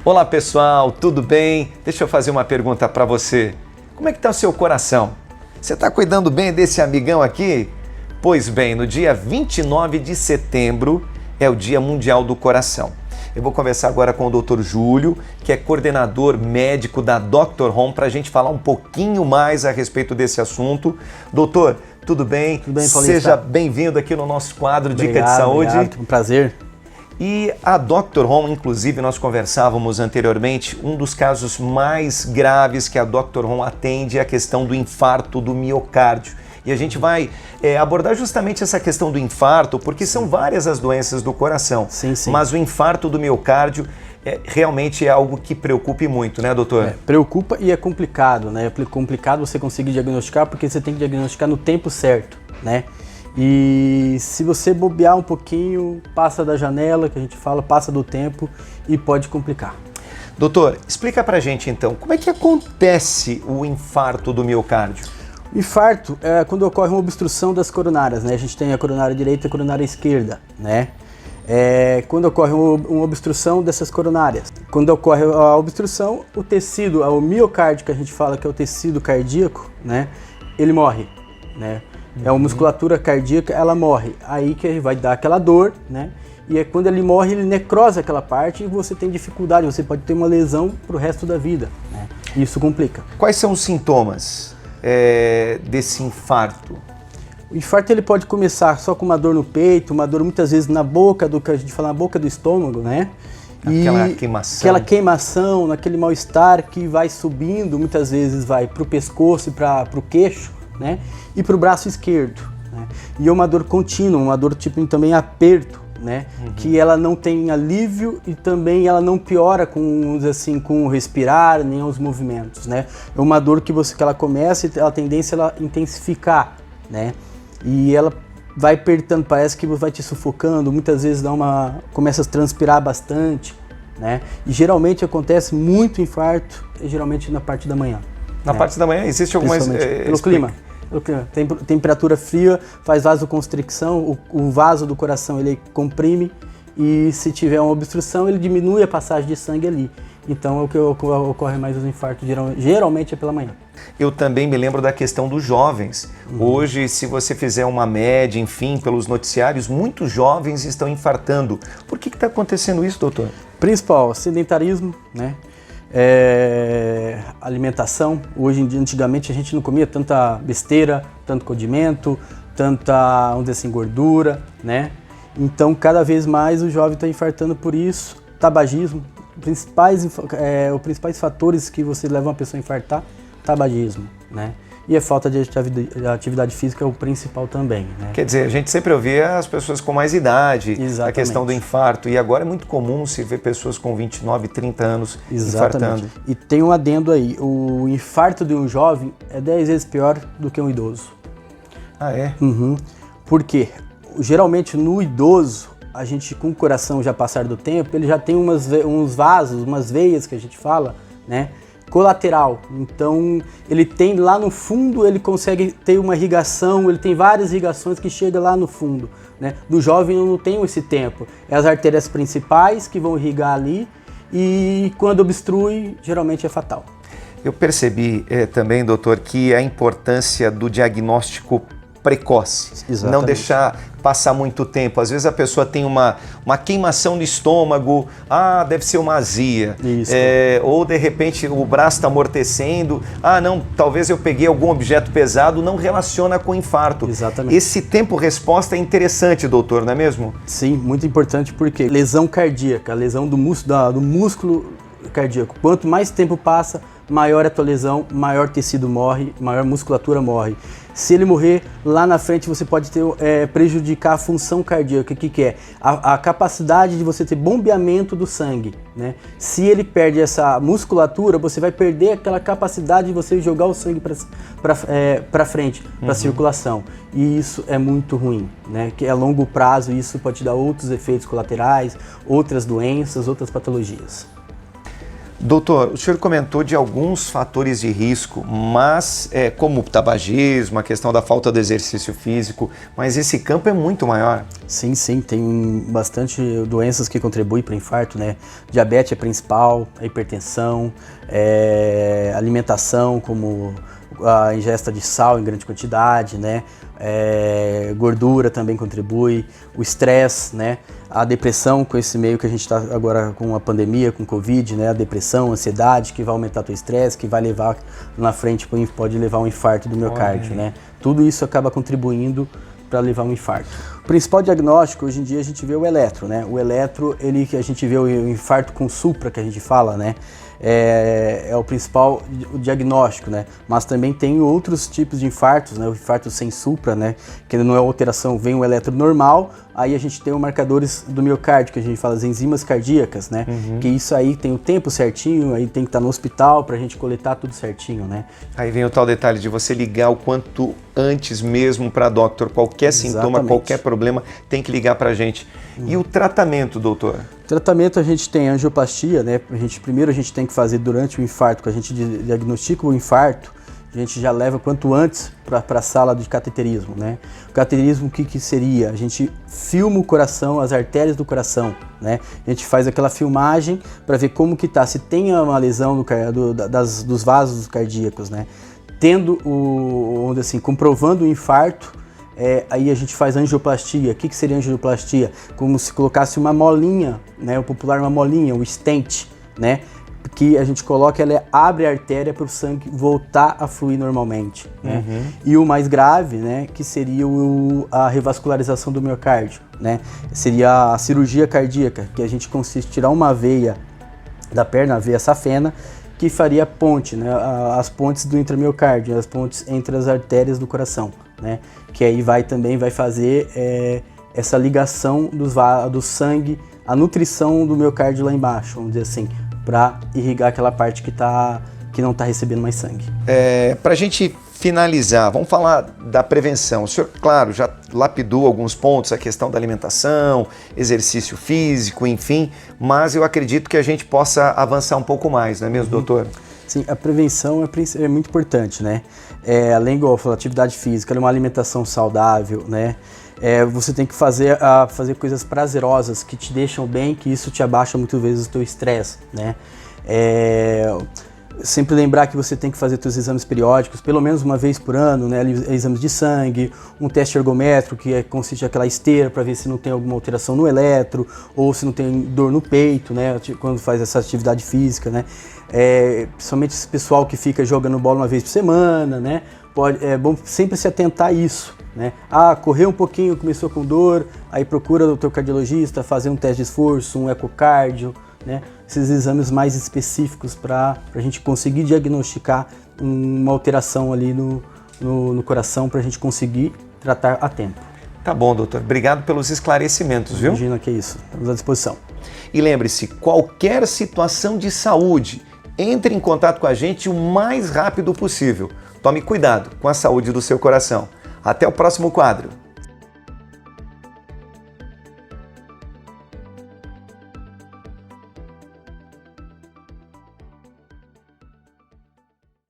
Olá pessoal, tudo bem? Deixa eu fazer uma pergunta para você. Como é que está o seu coração? Você está cuidando bem desse amigão aqui? Pois bem, no dia 29 de setembro é o Dia Mundial do Coração. Eu vou conversar agora com o Dr. Júlio, que é coordenador médico da Dr. Home, para a gente falar um pouquinho mais a respeito desse assunto. Doutor, tudo bem? Tudo bem, Paulista? Seja bem-vindo aqui no nosso quadro Dica de Saúde. Obrigado, um prazer. E a Dr. Home, inclusive, nós conversávamos anteriormente, um dos casos mais graves que a Dr. Home atende é a questão do infarto do miocárdio. E a gente vai abordar justamente essa questão do infarto, porque são várias as doenças do coração. Sim. Mas o infarto do miocárdio realmente é algo que preocupa muito, né, doutor? Preocupa e é complicado, né? É complicado você conseguir diagnosticar, porque você tem que diagnosticar no tempo certo, né? E se você bobear um pouquinho, passa da janela, que a gente fala, passa do tempo e pode complicar. Doutor, explica pra gente então, como é que acontece o infarto do miocárdio? O infarto é quando ocorre uma obstrução das coronárias, né? A gente tem a coronária direita e a coronária esquerda, né? Quando ocorre uma obstrução dessas coronárias. Quando ocorre a obstrução, o tecido, o miocárdio, que a gente fala que é o tecido cardíaco, né? Ele morre, né? A musculatura cardíaca, ela morre. Aí que vai dar aquela dor, né? E quando ele morre, ele necrosa aquela parte e você tem dificuldade, você pode ter uma lesão para o resto da vida, né? E isso complica. Quais são os sintomas desse infarto? O infarto ele pode começar só com uma dor no peito, uma dor muitas vezes na boca, do que a gente fala, na boca do estômago, né? Aquela queimação. Aquela queimação, aquele mal-estar que vai subindo, muitas vezes vai para o pescoço e para o queixo, né? E para o braço esquerdo, né? E é uma dor contínua, uma dor tipo também aperto, né? Que ela não tem alívio e também ela não piora com o respirar nem os movimentos, né? É uma dor que ela começa e a tendência é ela intensificar, né? E ela vai apertando, parece que vai te sufocando, muitas vezes começa a transpirar bastante, né? E geralmente acontece muito infarto, geralmente na parte da manhã. Na parte da manhã existe algumas... Pelo clima. Temperatura fria faz vasoconstricção, o vaso do coração ele comprime e se tiver uma obstrução ele diminui a passagem de sangue ali. Então é o que ocorre mais os infartos, geralmente é pela manhã. Eu também me lembro da questão dos jovens. Hoje, se você fizer uma média, enfim, pelos noticiários, muitos jovens estão infartando. Por que está acontecendo isso, doutor? Principal, sedentarismo, né? Alimentação. Hoje em dia, antigamente a gente não comia tanta besteira, tanto condimento, tanta, gordura, né? Então cada vez mais o jovem está infartando por isso. Tabagismo, os principais fatores que você leva uma pessoa a infartar, tabagismo, né? E a falta de atividade física é o principal também, né? Quer dizer, a gente sempre ouvia as pessoas com mais idade, Exatamente. A questão do infarto, e agora é muito comum se ver pessoas com 29, 30 anos infartando. E tem um adendo aí, o infarto de um jovem é 10 vezes pior do que um idoso. Ah, é? Por quê? Geralmente no idoso, a gente com o coração já passar do tempo, ele já tem uns vasos, umas veias que a gente fala, né? Colateral, então ele tem lá no fundo, ele consegue ter uma irrigação, ele tem várias irrigações que chegam lá no fundo, né? Do jovem eu não tenho esse tempo, é as artérias principais que vão irrigar ali e quando obstrui, geralmente é fatal. Eu percebi também, doutor, que a importância do diagnóstico precoce, Exatamente. Não deixar passar muito tempo. Às vezes a pessoa tem uma queimação no estômago, deve ser uma azia, ou de repente o braço está amortecendo, não, talvez eu peguei algum objeto pesado, não relaciona com infarto. Exatamente. Esse tempo-resposta é interessante, doutor, não é mesmo? Sim, muito importante porque lesão cardíaca, a lesão do músculo cardíaco, quanto mais tempo passa, maior a tua lesão, maior tecido morre, maior musculatura morre. Se ele morrer, lá na frente você pode prejudicar a função cardíaca, que é a capacidade de você ter bombeamento do sangue, né? Se ele perde essa musculatura, você vai perder aquela capacidade de você jogar o sangue para frente, para a circulação. E isso é muito ruim, né? Que a longo prazo isso pode te dar outros efeitos colaterais, outras doenças, outras patologias. Doutor, o senhor comentou de alguns fatores de risco, mas como o tabagismo, a questão da falta do exercício físico, mas esse campo é muito maior. Sim, sim, tem bastante doenças que contribuem para o infarto, né? Diabetes é principal, a hipertensão, alimentação, como a ingesta de sal em grande quantidade, né? Gordura também contribui, o estresse, né? A depressão, com esse meio que a gente está agora com a pandemia, com Covid, né? A depressão, a ansiedade, que vai aumentar o estresse, que vai levar na frente, pode levar a um infarto do miocárdio, né? Tudo isso acaba contribuindo para levar um infarto. O principal diagnóstico, hoje em dia, a gente vê o eletro, né? O eletro, que a gente vê o infarto com supra, que a gente fala, né? É o principal diagnóstico, né? Mas também tem outros tipos de infartos, né? O infarto sem supra, né? Que não é alteração, vem o eletro normal, aí a gente tem os marcadores do miocárdio, que a gente fala as enzimas cardíacas, né? Que isso aí tem o tempo certinho, aí tem que estar no hospital pra gente coletar tudo certinho, né? Aí vem o tal detalhe de você ligar o quanto antes mesmo para doctor, qualquer sintoma, qualquer problema, tem que ligar pra gente. E o tratamento, doutor? Tratamento, a gente tem angioplastia, né? Primeiro a gente tem que fazer durante o infarto, que a gente diagnostica o infarto, a gente já leva quanto antes para a sala de cateterismo, né? O cateterismo, o que seria? A gente filma o coração, as artérias do coração, né? A gente faz aquela filmagem para ver como que tá, se tem uma lesão dos vasos cardíacos, né? Tendo onde assim, comprovando o infarto, aí a gente faz angioplastia. O que seria angioplastia? Como se colocasse uma molinha, né? O popular uma molinha, o stent, né? Que a gente coloca, ela abre a artéria para o sangue voltar a fluir normalmente, né? E o mais grave, né? Que seria a revascularização do miocárdio, né? Seria a cirurgia cardíaca, que a gente consiste em tirar uma veia da perna, a veia safena, que faria ponte, né? As pontes do intramiocárdio, as pontes entre as artérias do coração, né? Que aí vai fazer essa ligação do sangue, a nutrição do miocárdio lá embaixo, vamos dizer assim, para irrigar aquela parte que não está recebendo mais sangue. Para a gente finalizar, vamos falar da prevenção. O senhor, claro, já lapidou alguns pontos, a questão da alimentação, exercício físico, enfim, mas eu acredito que a gente possa avançar um pouco mais, não é mesmo, doutor? Sim, a prevenção é muito importante, né? Além, igual eu falo, atividade física, uma alimentação saudável, né? Você tem que fazer coisas prazerosas que te deixam bem, que isso te abaixa muitas vezes o teu estresse, né? Sempre lembrar que você tem que fazer seus exames periódicos, pelo menos uma vez por ano, né? Exames de sangue, um teste ergométrico, que consiste naquela esteira para ver se não tem alguma alteração no eletro, ou se não tem dor no peito, né? Quando faz essa atividade física, né? Principalmente esse pessoal que fica jogando bola uma vez por semana, né? É bom sempre se atentar a isso, né? Correu um pouquinho, começou com dor, aí procura o teu cardiologista, fazer um teste de esforço, um ecocardio, né? Esses exames mais específicos para a gente conseguir diagnosticar uma alteração ali no coração, para a gente conseguir tratar a tempo. Tá bom, doutor. Obrigado pelos esclarecimentos, viu? Imagina que é isso. Estamos à disposição. E lembre-se, qualquer situação de saúde, entre em contato com a gente o mais rápido possível. Tome cuidado com a saúde do seu coração. Até o próximo quadro.